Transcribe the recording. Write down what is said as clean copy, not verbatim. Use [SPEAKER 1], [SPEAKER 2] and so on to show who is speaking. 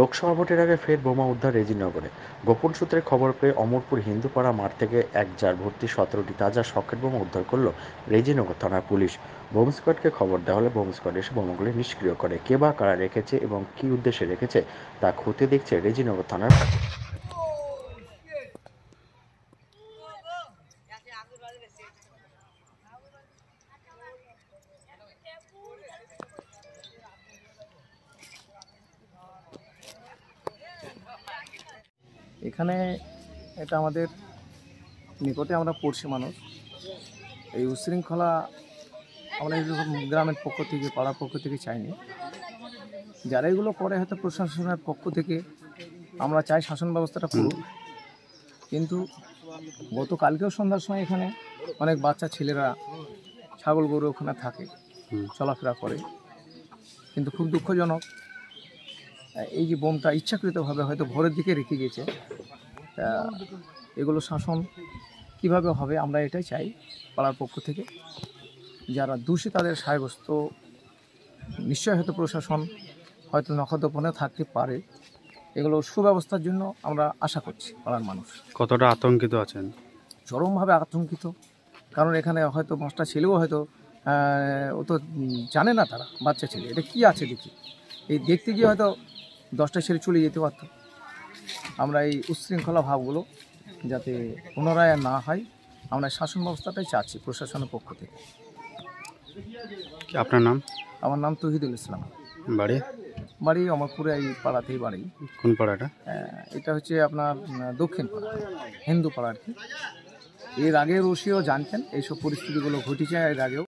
[SPEAKER 1] লোকসভা ভোটের আগে ফের বোমা উদ্ধার রেজিনগরে। গোপন সূত্রে খবর পেয়ে অমরপুর হিন্দুপাড়া মাঠ থেকে এক জার ভর্তি 17টি তাজা সকেট বোমা উদ্ধার করল রেজিনগর থানার পুলিশ। বোম স্কোয়াডকে খবর দেওয়া হলে বোম স্কোয়াড এসে বোমাগুলি নিষ্ক্রিয় করে। কে বা কারা রেখেছে এবং কী উদ্দেশ্যে রেখেছে তা খতিয়ে দেখছে রেজিনগর থানার।
[SPEAKER 2] এখানে এটা আমাদের নিকটে আমরা পড়ছি মানুষ। এই উশৃঙ্খলা আমরা এরকম গ্রামের পক্ষ থেকে, পাড়ার পক্ষ থেকে চাইনি। যারা এগুলো করে হয়তো প্রশাসনের পক্ষ থেকে আমরা চাই শাসন ব্যবস্থাটা করুক। কিন্তু গতকালকেও সন্ধ্যার সময় এখানে অনেক বাচ্চা ছেলেরা ছাগল গরু ওখানে থাকে, চলাফেরা করে। কিন্তু খুব দুঃখজনক, এই যে বোমটা ইচ্ছাকৃতভাবে হয়তো ভোরের দিকে রেখে গেছে। এগুলো শাসন কিভাবে হবে আমরা এটাই চাই পাড়ার পক্ষ থেকে। যারা দোষী তাদের সাব্যস্ত নিশ্চয় হয়তো প্রশাসন হয়তো নখদর্পণে থাকতে পারে। এগুলো সুব্যবস্থার জন্য আমরা আশা করছি। পাড়ার মানুষ
[SPEAKER 3] কতটা আতঙ্কিত আছেন?
[SPEAKER 2] চরমভাবে আতঙ্কিত। কারণ এখানে হয়তো 5টা ছেলেও হয়তো ও তো জানে না, তারা বাচ্চা ছেলে, এটা কি আছে দেখি, এই দেখতে গিয়ে হয়তো 10টা ছেলে চলে যেতে পারত। আমরা এই উচ্ছৃঙ্খলা ভাবগুলো যাতে পুনরায় না হয়, আমরা শাসন ব্যবস্থাটাই চাচ্ছি প্রশাসনের পক্ষ থেকে।
[SPEAKER 3] আপনার নাম?
[SPEAKER 2] আমার নাম তহিদুল ইসলাম।
[SPEAKER 3] বাড়ি
[SPEAKER 2] অমরপুরে, এই পাড়াতেই বাড়ি।
[SPEAKER 3] কোন পাড়াটা?
[SPEAKER 2] এটা হচ্ছে আপনার দক্ষিণ পাড়া, হিন্দু পাড়া আর কি। এর আগে রশিও জানতেন এইসব পরিস্থিতিগুলো ঘটেছে এর আগেও।